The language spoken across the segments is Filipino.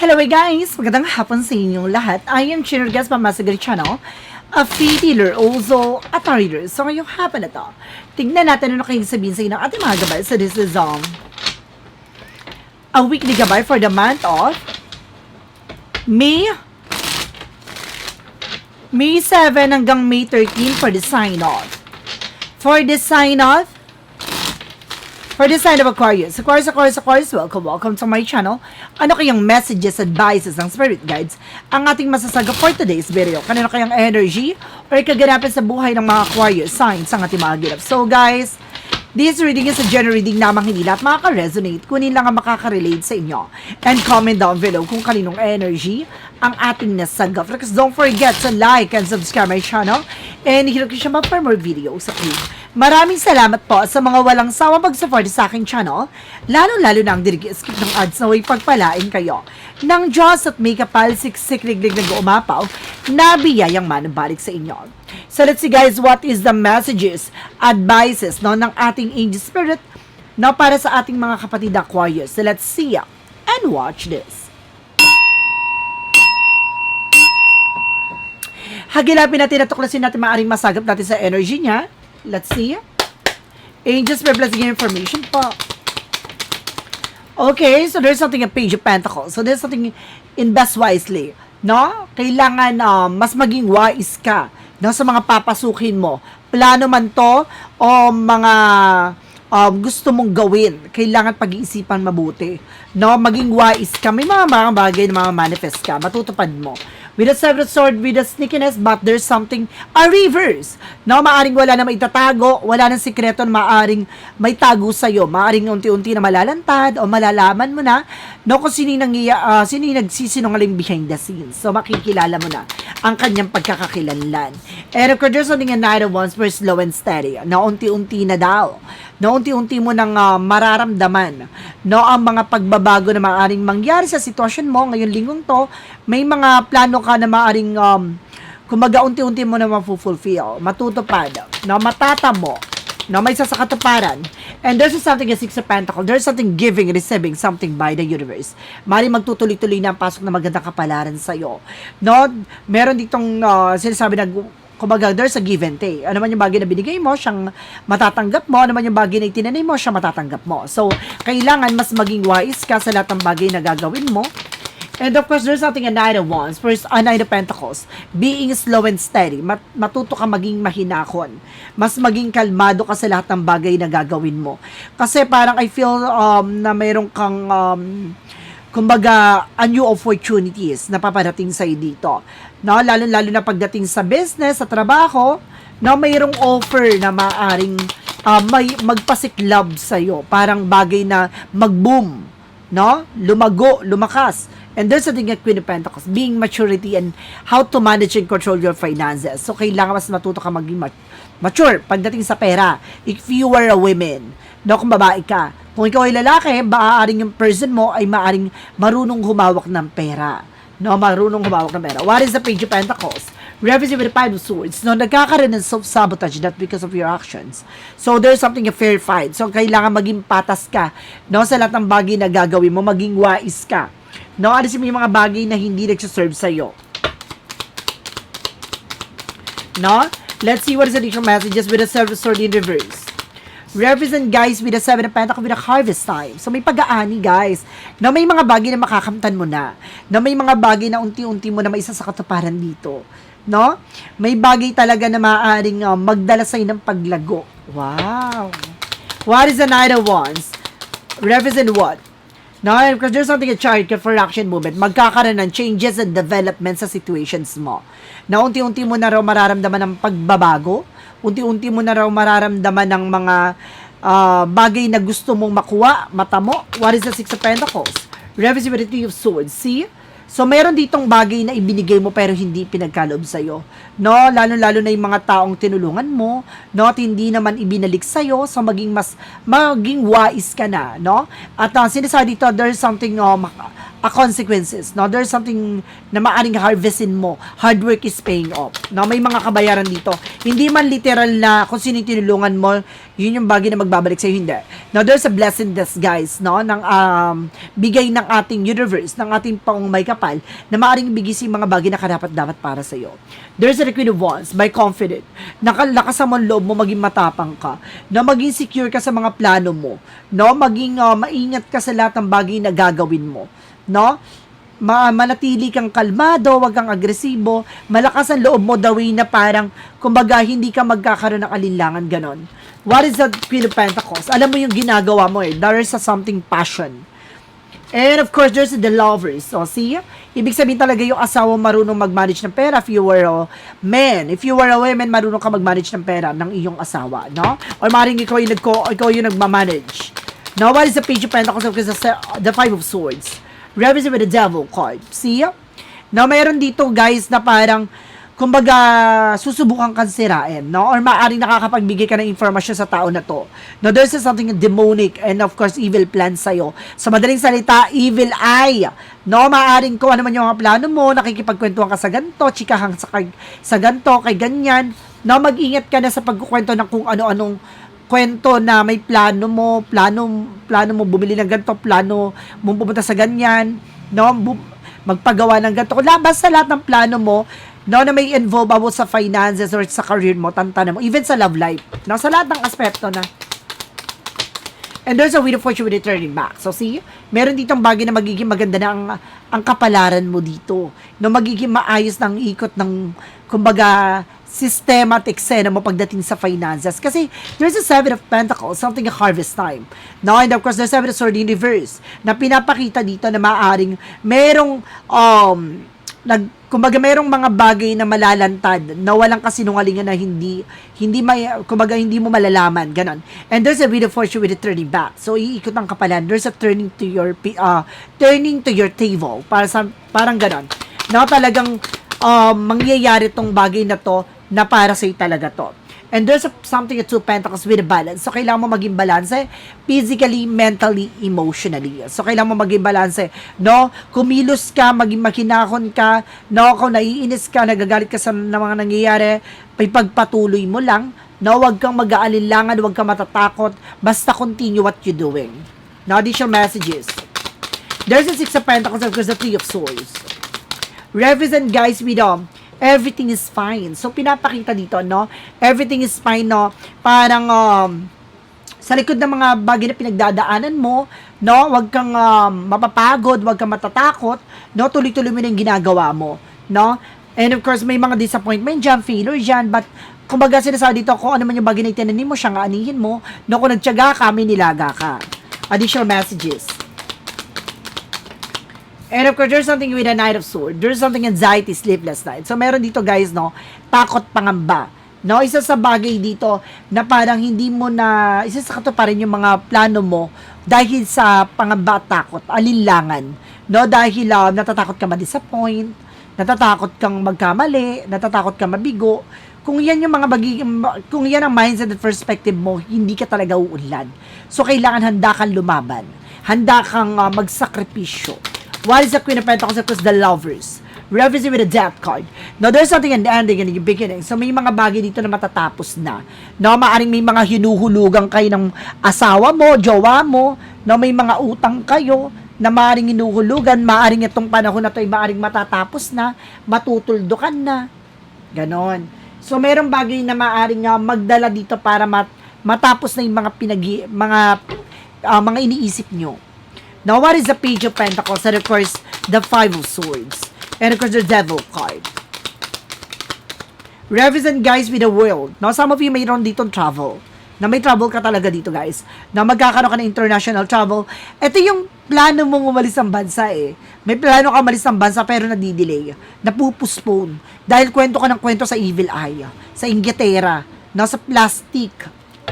Hello guys! Magandang hapon sa inyong lahat. I am Chinner Guest from Masagal Channel, a free dealer, also a reader. So ngayong hapon na to, tignan natin ano kayong sabihin sa inyo ng ating mga gabay. So this is a weekly gabay for the month of May 7 hanggang May 13 for the sign off. For the sign of Aquarius. Aquarius, welcome to my channel. Ano kayang messages, advices, ng spirit guides ang ating masasaga for today's video? Kanino kayang energy or kaganapan sa buhay ng mga Aquarius signs ang ating mga ganap? So guys, this reading is a general reading namang hindi lahat makaka-resonate, kunin lang ang makaka-relate sa inyo. And comment down below kung kaninong energy ang ating nasaga. Because don't forget to like and subscribe my channel and hit ko siya for more videos. Okay. Maraming salamat po sa mga walang sawang pag-support sa aking channel, lalo-lalo na ang skip ng ads na way pagpalain kayo ng Diyos at may kapal siksik-liglig nag-uumapaw na biyayang manabalik sa inyo. So let's see guys, what is the messages, advices ng ating angel spirit para sa ating mga kapatid Aquarius. So let's see and watch this. Hagilapin natin at tuklasin natin maaring masagap natin sa energy niya. Let's see. Angels for blessing information po. Okay, so there's something a Page of Pentacles. So there's something invest wisely. No? Kailangan mas maging wise ka sa mga papasukin mo. Plano man to o mga gusto mong gawin. Kailangan pag-iisipan mabuti. No? Maging wise ka. May mga bagay na mga manifest ka. Matutupad mo. With a severed sword, with a sneakiness, but there's something, a reverse. No, maaring wala na maitatago, wala nang sikreto na maaring may tago sa'yo. Maaring unti-unti na malalantad o malalaman mo na, no, kung sino yung nagsisinungaling behind the scenes. So, makikilala mo na ang kanyang pagkakakilanlan. And of course, there's something a Knight of Wands for slow and steady. Na unti-unti na daw. Na unti-unti mo nang mararamdaman, no, ang mga pagbabago na maaaring mangyari sa sitwasyon mo ngayong linggong to. May mga plano ka na maaaring kumaga unti-unti mo na mafulfill, matutupad, no, matatamo, no, may sasakatuparan. And there's something a Six of Pentacles. There's something giving, receiving something by the universe. Maaaring magtutuloy-tuloy na ang pasok na magandang kapalaran sa'yo. No, meron ditong sinasabi na kumbaga, there's a give and take. Ano man yung bagay na binigay mo, siyang matatanggap mo. Ano man yung bagay na itinanay mo, siyang matatanggap mo. So, kailangan mas maging wise ka sa lahat ng bagay na gagawin mo. And of course, there's something a Knight of Wands. First, a Knight of Pentacles. Being slow and steady. Matuto ka maging mahinahon. Mas maging kalmado ka sa lahat ng bagay na gagawin mo. Kasi parang I feel na mayroon kang kumbaga, a new opportunities na paparating sa'yo dito. No, lalo-lalo na pagdating sa business, sa trabaho, no, mayroong offer na maaring may magpasiklab sa'yo. Parang bagay na mag-boom, no? Lumago, lumakas. And there's something at Queen of Pentacles, being maturity and how to manage and control your finances. So, kailangan mas matuto ka maging mature pagdating sa pera. If you are a woman, no, kung babae ka, kung ikaw ay lalaki, maaaring yung person mo ay maaaring marunong humawak ng pera. No, marunong humawak ng pera. What is the Page of Pentacles? Represent with the Five of Swords. No, nagkakaroon ng self-sabotage, not because of your actions. So, there's something a fair fight. So, kailangan maging patas ka, no, sa lahat ng bagay na gagawin mo, maging wise ka. No, alisin mo yung mga bagay na hindi nagsaserve sa'yo. No? Let's see what is the additional messages with the Seven of Swords in reverse. Represent guys with the Seven of Pentacles with the harvest time. So may pag-aani guys. Na may mga bagay na makakamtan mo na. Na may mga bagay na unti-unti mo na maisa sa katuparan dito. No? May bagay talaga na maaaring magdala sa'yo ng paglago. Wow! What is the Knight of Wands? Represent what? No, because there's something a chart for action movement. Magkakaroon ng changes and development sa situations mo. Na unti-unti mo na raw mararamdaman ng pagbabago. Unti-unti mo na raw mararamdaman ng mga bagay na gusto mong makuha, matamo. What is the Six of Pentacles? Reversibility of Swords. See? So, meron ditong bagay na ibinigay mo pero hindi pinagkaloob sa'yo. No? Lalo-lalo na yung mga taong tinulungan mo, no? At hindi naman ibinalik sa'yo. So, maging wise ka na, no? At sinasabi dito, there's something, consequences, no? There's something na maaring harvestin mo. Hard work is paying off. No? May mga kabayaran dito. Hindi man literal na kung sino yung tinulungan mo, yun yung bagay na magbabalik sa'yo, hindi. Now, there's a blessing guys, no? Ng bigay ng ating universe, ng ating may kapal, na maaaring ibigay sa mga bagay na karapat-dapat para sa iyo. There's a Queen of Wands, by confident, nakalakas ang loob mo, maging matapang ka, na maging secure ka sa mga plano mo, no? Maging maingat ka sa lahat ng bagay na gagawin mo, no? Manatili kang kalmado, wag kang agresibo, malakas ang loob mo, the way na parang, kumbaga, hindi ka magkakaroon ng alinlangan, ganon. What is the Queen of Pentacles? Alam mo yung ginagawa mo there is a something passion. And of course, there's the lovers. So, see? Ibig sabihin talaga yung asawa marunong mag-manage ng pera. If you were a man, if you were a woman, marunong ka mag-manage ng pera ng iyong asawa, no? Or maring ikaw yung nagmamanage. Now, what is the Page of Pentacles? Because the Five of Swords. Represent with the Devil card. See? Now, mayroon dito, guys, na parang kumbaga, susubukan kang sirain, no? Or maaaring nakakapagbigay ka ng informasyon sa tao na to. No, there's something demonic and of course, evil plan sa'yo. Sa madaling salita, evil eye. No, maaaring kung ano man yung mga plano mo, nakikipagkwentuhan ka sa ganito, chikahan sa ganito, kay ganyan. No, mag-ingat ka na sa pagkukwento ng kung ano-anong kwento na may plano mo bumili ng ganito, plano mo pumunta sa ganyan, no? Magpagawa ng ganito. Labas sa lahat ng plano mo, no, na may involve about sa finances or sa career mo, tantanan mo, even sa love life, no, sa lahat ng aspekto na. And there's a Wheel of Fortune with returning back. So, see, meron ditong bagay na magiging maganda na ang kapalaran mo dito, no, magiging maayos ng ikot ng, kumbaga, systematic eksena mo pagdating sa finances. Kasi, there's a Seven of Pentacles, something a harvest time. No, and of course, there's Seven of Swords in reverse, na pinapakita dito na maaaring merong, kumbaga merong mga bagay na malalantad na walang kasinungalingan na hindi mo malalaman, ganon. And there's a Wheel of Fortune with it turning back. So iikot ang kapalan. There's a turning to your table, parang ganon. Na talagang mangyayari tong bagay na to na para sa'yo talaga to. And there's something at Two Pentacles with a balance. So, kailangan mo maging balance physically, mentally, emotionally. So, kailangan mo maging balance no? Kumilos ka, maging makinahon ka, no? Kung naiinis ka, nagagalit ka sa mga nangyayari, pagpatuloy mo lang, no? Huwag kang mag-aalinlangan, huwag kang matatakot, basta continue what you're doing. Now, additional messages. There's a Six of Pentacles, of course, the Three of Swords. Represent, guys, with everything is fine. So, pinapakita dito, no? Everything is fine, no? Parang, sa likod ng mga bagay na pinagdadaanan mo, no? Huwag kang mapapagod, huwag kang matatakot, no? Tuloy-tuloy mo na yung ginagawa mo, no? And of course, may mga disappointment dyan, failure dyan, but, kumbaga sinasabi dito, kung ano man yung bagay na itinanin mo, siyang aanihin mo, no? Kung nagtiyaga ka, may nilaga ka. Additional messages. And of course, there's something with a Knight of Swords. There's something anxiety, sleepless night. So, meron dito, guys, no? Takot, pangamba. No? Isa sa bagay dito na parang hindi mo na, isa sa katuparan yung mga plano mo dahil sa pangamba at takot, alinlangan. No? Dahil natatakot ka ma-disappoint, natatakot kang magkamali, natatakot kang mabigo. Kung yan yung kung yan ang mindset at perspective mo, hindi ka talaga uunlad. So, kailangan handa kang lumaban. Handa kang magsakripisyo. What is the Queen of Pentacles? Of course, the Lovers. Represent with the Death card. Now, there's something in the ending and in the beginning. So, may mga bagay dito na matatapos na. No, maaring may mga hinuhulugan kayo ng asawa mo, jowa mo. No, may mga utang kayo na maaring hinuhulugan. Maaring itong panahon na ito ay maaring matatapos na. Matutuldukan na. Ganon. So, merong bagay na maaring magdala dito para matapos na yung mga iniisip nyo. Now, what is the Page of Pentacles? And of course, the Five of Swords. And of course, the Devil card. Represent, guys, with the world. Now, some of you mayroon dito travel. Na may travel ka talaga dito, guys. Na magkakaroon ka ng international travel. Ito yung plano mong umalis ng bansa May plano ka umalis ng bansa pero nadidelay. Napupostpone. Dahil kwento ka ng kwento sa evil eye. Sa Inglaterra. No, sa plastic.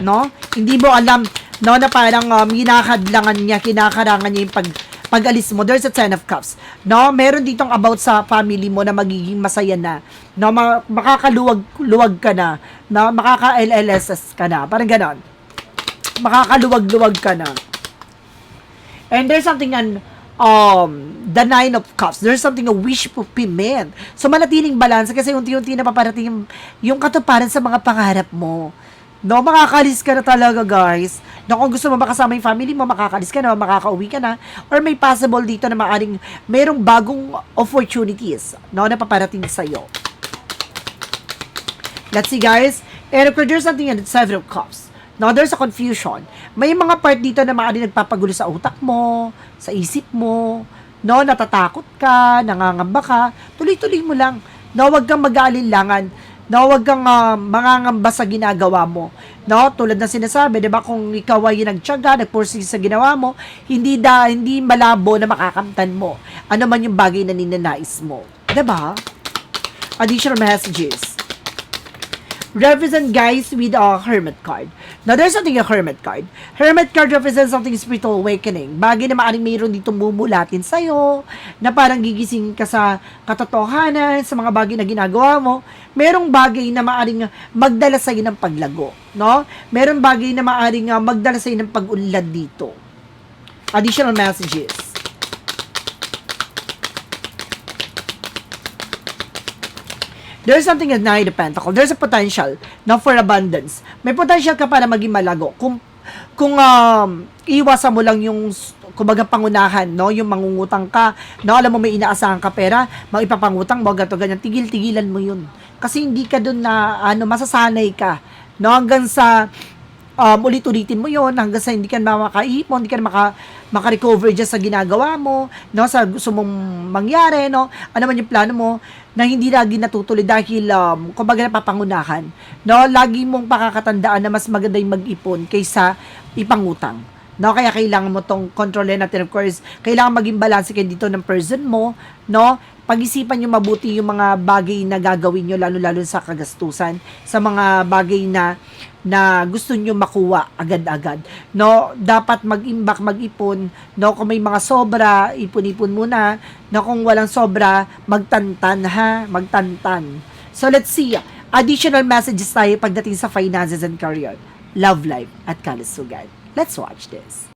No? Hindi mo alam, no, na parang kinakarangan niya yung pag alis mo, there's a 10 of cups. No, meron ditong about sa family mo na magiging masaya na. No, makakaluwag-luwag ka na. No, makaka-LLSS ka na. Parang ganon. Makakaluwag-luwag ka na. And there's something the 9 of cups. There's something a wish fulfillment. So, manatiling balance kasi unti-unti na paparating yung katuparan sa mga pangarap mo. No, makakalis ka na talaga, guys. No, kung gusto mo makasama yung family mo, makakalis ka na, makakauwi ka na, or may possible dito na maaring merong bagong opportunities, no, na paparating sa'yo. Let's see, guys. And if there's something in 7 of cups, no, there's a confusion. May mga part dito na maaring nagpapagulo sa utak mo, sa isip mo, no, natatakot ka, nangangamba ka, tuloy-tuloy mo lang. No, wag kang mag-aalinlangan. No, wag kang mangangamba sa ginagawa mo. No, tulad ng sinasabi, 'di ba, kung ikaw ay nagtiyaga, nagpursige sa ginawa mo, hindi malabo na makakamtan mo. Ano man yung bagay na ninanais mo. 'Di ba? Additional messages. Represent, guys, with a hermit card. Now, there's something a hermit card. Hermit card represents something spiritual awakening. Bagay na maaaring mayroon dito mumulatin sa'yo, na parang gigising ka sa katotohanan, sa mga bagay na ginagawa mo. Merong bagay na maaaring magdala sa'yo ng paglago. No? Merong bagay na maaaring magdala sa'yo ng pag-unlad dito. Additional messages. There's something at 9 of Pentacles. There's a potential na for abundance. May potential ka para maging malago. Kung iwasan mo lang yung kumbaga pangunahan, no, yung mangungutang ka, no, alam mo may inaasahan ka pera, magipapangutang mo, gato ganyan, tigil-tigilan mo yun. Kasi hindi ka dun na masasanay ka, no, hanggang sa ulit-ulitin mo yon hanggang sa hindi ka makakaipon, hindi ka maka-recover dyan sa ginagawa mo, no, sa gusto mong mangyari, no, ano man yung plano mo, na hindi lagi natutuloy dahil, kumbaga napapangunahan, no, lagi mong pakakatandaan na mas maganda yung mag-ipon kaysa ipangutang, no, kaya kailangan mo tong kontrolin natin, of course, kailangan maging balance kayo dito ng person mo, no, pag-isipan nyo mabuti yung mga bagay na gagawin nyo, lalo-lalo sa kagastusan, sa mga bagay na gusto nyo makuha agad-agad. No, dapat mag-imbak, mag-ipon. No, kung may mga sobra, ipon-ipon muna. No, kung walang sobra, magtantan ha, magtantan. So let's see, additional messages tayo pagdating sa finances and career, love life at kalusugan. Let's watch this.